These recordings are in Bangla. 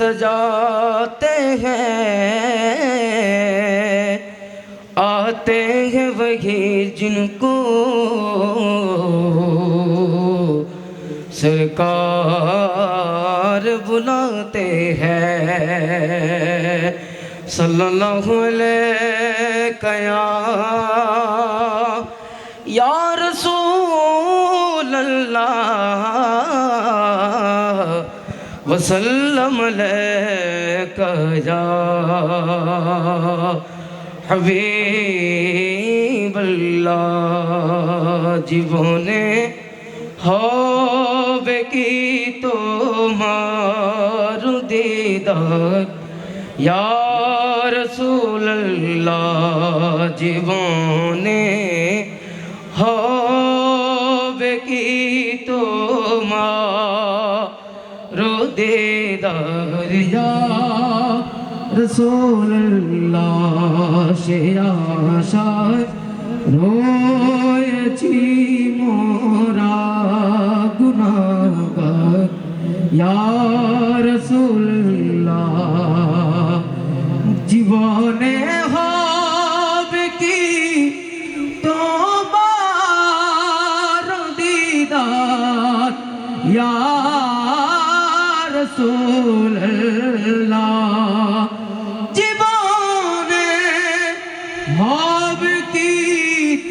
सजाते हैं, आते हैं वही जिनको सरकार बुलाते हैं। सल्लल्लाहु अलैहि या रसूल अल्लाह वसल्लम अलैका या हबीब अल्लाह। জীবনে হবে কি তোমার দিদার ইয়া রাসূলুল্লাহ, জীবনে হবে কি তোমার দিদার ইয়া রাসূলুল্লাহ। সে আশায় রয়েছি মোরা গুনাহগার ইয়া রাসূলুল্লাহ, জীবনে হবে কি তোমার দিদার ইয়া রাসূলুল্লাহ, জীবনে হবে কি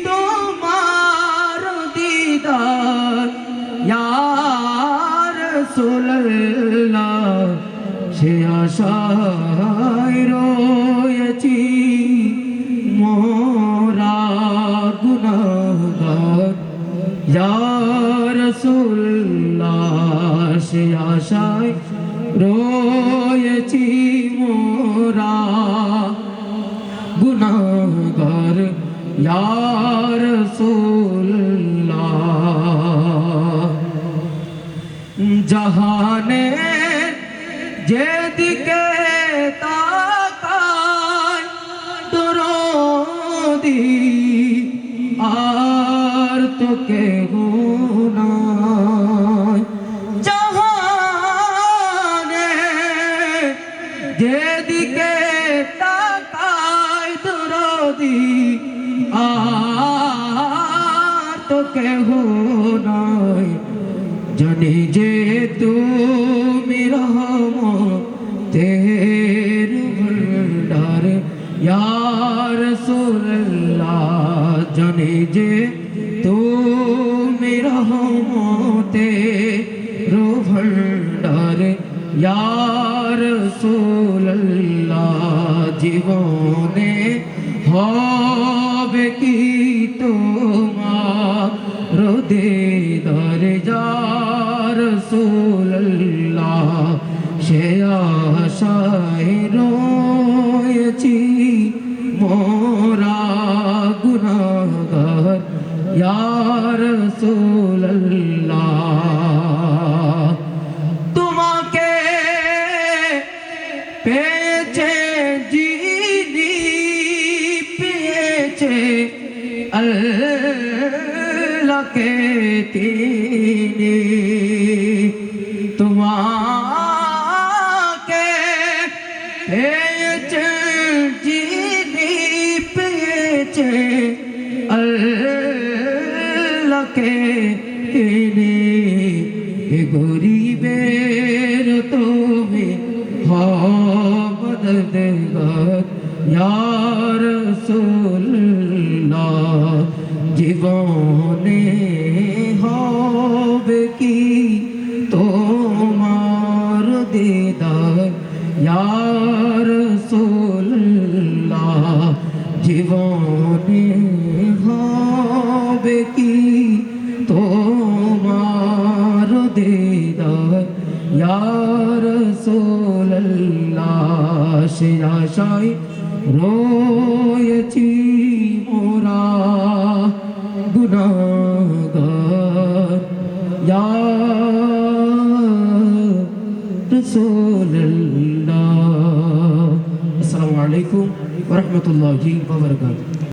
তোমার দিদার ইয়া রাসূলুল্লাহ। সে আশায় রয়েছি মোরা গুনাহগার ইয়া রাসূলুল্লাহ, সে আশায় রয়েছি মোরা গুনাহগার ইয়া রাসূলুল্লাহ। জাহানে যেদিকে তাকায় দরদি আর তো কেহ নাই, জাহানে যেদিকে তাকায় দরদি আর তো কেহ নাই। জানি যে তুমি রহমতের ভান্ডার ইয়া রাসূলুল্লাহ, জানি যে তুমি রহমতের ভান্ডার ইয়া রাসূলুল্লাহ, জীবনে হবে কি তোমার দিদার ইয়া রাসূলুল্লাহ। সে আশায় রয়েছি মোরা গুনাহগার ইয়া রাসূলুল্লাহ। তোমাকে পেয়েছে যিনি পেয়েছে আল্লাহকে তিনি, তোমাকে পেয়েছে যিনি পেয়েছে আল্লাহকে তিনি, গরিবের তুমি মদদগার ইয়া রাসূলুল্লাহ, জীবনে হবে কি তোমার দিদার ইয়া রাসূলুল্লাহ, জীবনে হবে কি তোমার দিদার ইয়া রাসূলুল্লাহ। সে আশায় রয়েছি মোরা গুনাহগার ইয়া রাসূলুল্লাহ। আসসালামু আলাইকুম ওয়া রাহমাতুল্লাহি ওয়া বারাকাতুহু।